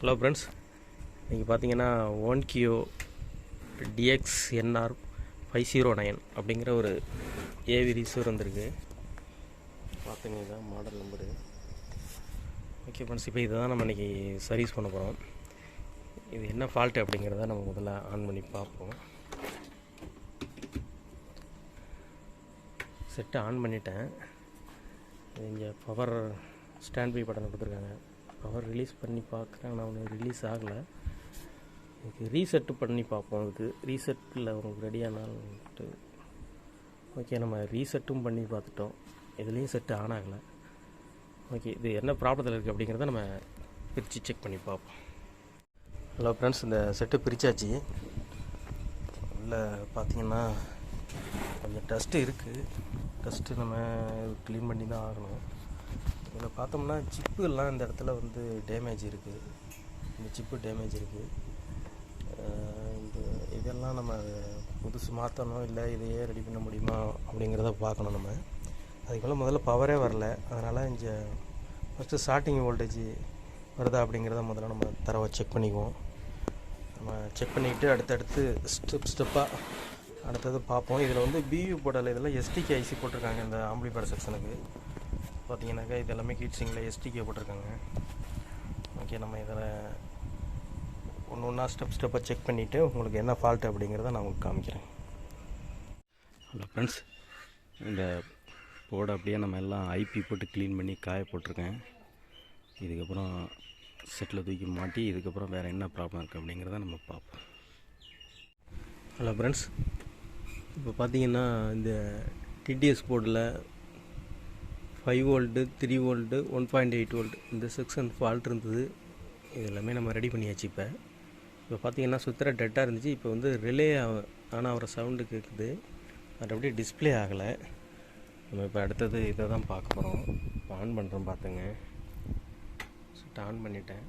Hello friends, இன்றைக்கி பார்த்தீங்கன்னா ஓன்கியோ DXNR 509 அப்படிங்கிற ஒரு ஏவி ரிசீவர் வந்திருக்கு. பார்த்துங்க, இதுதான் மாடல் நம்பரு. ஓகே ஃப்ரெண்ட்ஸ், இப்போ இதை தான் நம்ம இன்றைக்கி சர்வீஸ் பண்ண போகிறோம். இது என்ன ஃபால்ட்டு அப்படிங்கிறத நம்ம முதல்ல ஆன் பண்ணி பார்ப்போம். செட்டை ஆன் பண்ணிட்டேன். இங்கே பவர் ஸ்டாண்ட் பை பட்டன் கொடுத்துருக்காங்க. பவர் ரிலீஸ் பண்ணி பார்க்குறேன், ஆனால் ஒன்று ரிலீஸ் ஆகலை. இதுக்கு ரீசெட்டு பண்ணி பார்ப்போம். இதுக்கு ரீசெட்டில் உங்களுக்கு ரெடியானால்ட்டு ஓகே, நம்ம ரீசெட்டும் பண்ணி பார்த்துட்டோம். இதுலேயும் செட்டு ஆன் ஆகலை. ஓகே, இது என்ன ப்ராப்ளத்தில் இருக்குது அப்படிங்கிறத நம்ம பிரித்து செக் பண்ணி பார்ப்போம். ஹலோ ஃப்ரெண்ட்ஸ், இந்த செட்டு பிரித்தாச்சு. உள்ளே பார்த்தீங்கன்னா கொஞ்சம் டஸ்ட்டு இருக்குது. டஸ்ட்டு நம்ம க்ளீன் பண்ணி தான் ஆகணும். இதில் பார்த்தோம்னா சிப்புலாம் இந்த இடத்துல வந்து டேமேஜ் இருக்குது. இந்த சிப்பு டேமேஜ் இருக்குது. இந்த இதெல்லாம் நம்ம புதுசு மாற்றணும், இல்லை இதையே ரெடி பண்ண முடியுமா அப்படிங்கிறத பார்க்கணும். நம்ம அதுக்கு முதல்ல பவரே வரல. அதனால் இங்கே ஃபஸ்ட்டு ஸ்டார்டிங் வோல்டேஜ் வருதா அப்படிங்கிறத முதல்ல நம்ம தரவை செக் பண்ணிக்குவோம். நம்ம செக் பண்ணிக்கிட்டு அடுத்தடுத்து ஸ்டெப்பாக அடுத்தது பார்ப்போம். இதில் வந்து பியூ போடலை, இதெல்லாம் எஸ்டிகே ஐசி போட்டிருக்காங்க. இந்த ஆம்பிளிஃபையர் செக்ஷனுக்கு பார்த்தீங்கன்னாக்கா இது எல்லாமே ஹீட்ஸிங்கில் எஸ்டிகே போட்டிருக்காங்க. ஓகே, நம்ம இதில் ஒன்று ஒன்றா ஸ்டெப்பாக செக் பண்ணிவிட்டு உங்களுக்கு என்ன ஃபால்ட்டு அப்படிங்கிறத நான் உங்களுக்கு காமிக்கிறேன். ஹலோ ஃப்ரெண்ட்ஸ், இந்த போர்டை அப்படியே நம்ம எல்லாம் ஐபி போட்டு க்ளீன் பண்ணி காய போட்டிருக்கேன். இதுக்கப்புறம் செட்டில் தூக்கி மாட்டி இதுக்கப்புறம் வேறு என்ன ப்ராப்ளம் இருக்குது அப்படிங்கிறத நம்ம பார்ப்போம். ஹலோ ஃப்ரெண்ட்ஸ், இப்போ பார்த்தீங்கன்னா இந்த டிடிஎஸ் போர்டில் 5 வோல்ட்டு 3 வோல்ட்டு 1.8 வோல்ட் இந்த செக்ஷன் ஃபால்ட் இருந்தது. இது எல்லாமே நம்ம ரெடி பண்ணியாச்சு. இப்போ பார்த்தீங்கன்னா சுத்தர டெட்டாக இருந்துச்சு. இப்போ வந்து ரிலே ஆனால் அவரை சவுண்டு கேட்குது. அது அப்படியே டிஸ்பிளே ஆகலை. நம்ம இப்போ அடுத்தது இதை தான் பார்க்க போகிறோம். இப்போ ஆன் பண்ணுறோம். பார்த்துங்க, சுவிட்ச் ஆன் பண்ணிட்டேன்.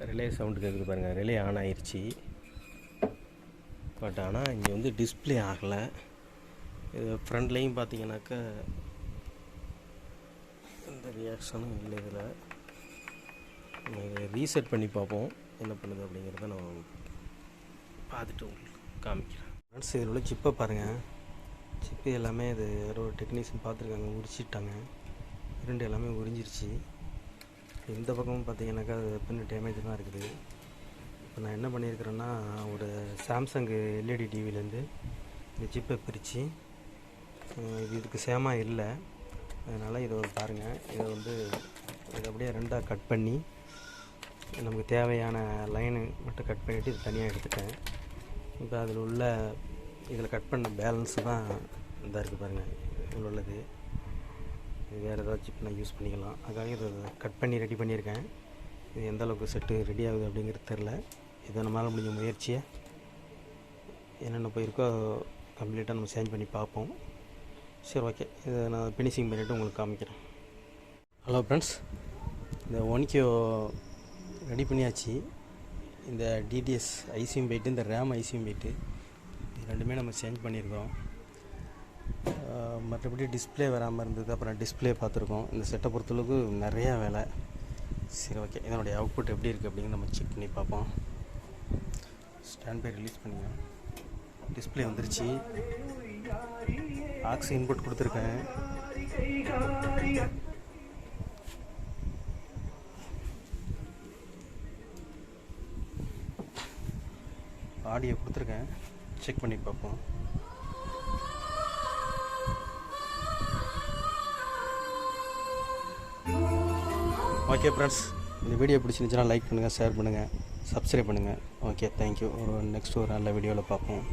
ரிலே சவுண்டு கேட்குது பாருங்கள். ரிலே ஆன் ஆயிடுச்சு. பட் ஆனால் இங்கே வந்து டிஸ்பிளே ஆகலை. இது ஃப்ரண்ட்லேயும் பார்த்தீங்கன்னாக்கா எந்த ரியாக்ஷனும் இல்லை. இதில் நம்ம இதை ரீசெட் பண்ணி பார்ப்போம் என்ன பண்ணுது அப்படிங்கிறத நான் பார்த்துட்டு உங்களுக்கு காமிக்கிறேன். ஃப்ரெண்ட்ஸ், இதில் உள்ள சிப்பை பாருங்கள். சிப்பு எல்லாமே இது யாரோ டெக்னீஷியன் பார்த்துருக்காங்க, உரிச்சிட்டாங்க. இரண்டு எல்லாமே உறிஞ்சிருச்சு. இந்த பக்கமும் பார்த்தீங்கன்னாக்கா அது பின்ன டேமேஜ் தான் இருக்குது. இப்போ நான் என்ன பண்ணியிருக்கிறேன்னா, ஒரு சாம்சங் எல்இடி டிவிலேருந்து இந்த சிப்பை பிரித்து இதுக்கு சேமாக இல்லை. அதனால் இதை ஒரு பாருங்கள். இதை வந்து இதை அப்படியே ரெண்டாக கட் பண்ணி நமக்கு தேவையான லைனு மட்டும் கட் பண்ணிவிட்டு இது தனியாக எடுத்துட்டேன். இப்போ அதில் உள்ள இதில் கட் பண்ண பேலன்ஸு தான் இதாக இருக்குது பாருங்கள். இதில் உள்ளது இது வேறு ஏதாவது சிப் நான் யூஸ் பண்ணிக்கலாம். அதுக்காக இதை கட் பண்ணி ரெடி பண்ணியிருக்கேன். இது எந்த அளவுக்கு செட்டு ரெடி ஆகுது அப்படிங்கிறது தெரில. இதை நம்மளால் முடிஞ்ச முயற்சியை என்னென்ன போயிருக்கோ கம்ப்ளீட்டாக நம்ம சேஞ்ச் பண்ணி பார்ப்போம். சரி, ஓகே, இதை நான் ஃபினிஷிங் பண்ணிவிட்டு உங்களுக்கு காமிக்கிறேன். ஹலோ ஃப்ரெண்ட்ஸ், இந்த ஓன்கியோ ரெடி பண்ணியாச்சு. இந்த டிடிஎஸ் ஐசியும் போயிட்டு இந்த ரேம் ஐசியும் போயிட்டு இது ரெண்டுமே நம்ம சேஞ்ச் பண்ணியிருக்கோம். மற்றபடி டிஸ்பிளே வராமல் இருந்தது. அப்புறம் டிஸ்பிளே பார்த்துருக்கோம். இந்த செட்டை பொறுத்தளவுக்கு நிறையா வேலை. சரி, ஓகே, இதனுடைய அவுட்புட் எப்படி இருக்குது அப்படின்னு நம்ம செக் பண்ணி பார்ப்போம். ஸ்டாண்ட் பை ரிலீஸ் பண்ணுங்க. டிஸ்பிளே வந்துருச்சு. ஆக்ஸ் இன்புட் கொடுத்துருக்கேன். ஆடியோ கொடுத்துருக்கேன். செக் பண்ணி பார்ப்போம். ஓகே ஃப்ரெண்ட்ஸ், இந்த வீடியோ பிடிச்சிருந்துச்சுன்னா லைக் பண்ணுங்கள், ஷேர் பண்ணுங்கள், சப்ஸ்கிரைப் பண்ணுங்கள். Okay, thank you. நெக்ஸ்ட் ஒரு நல்ல வீடியோவில் பார்ப்போம்.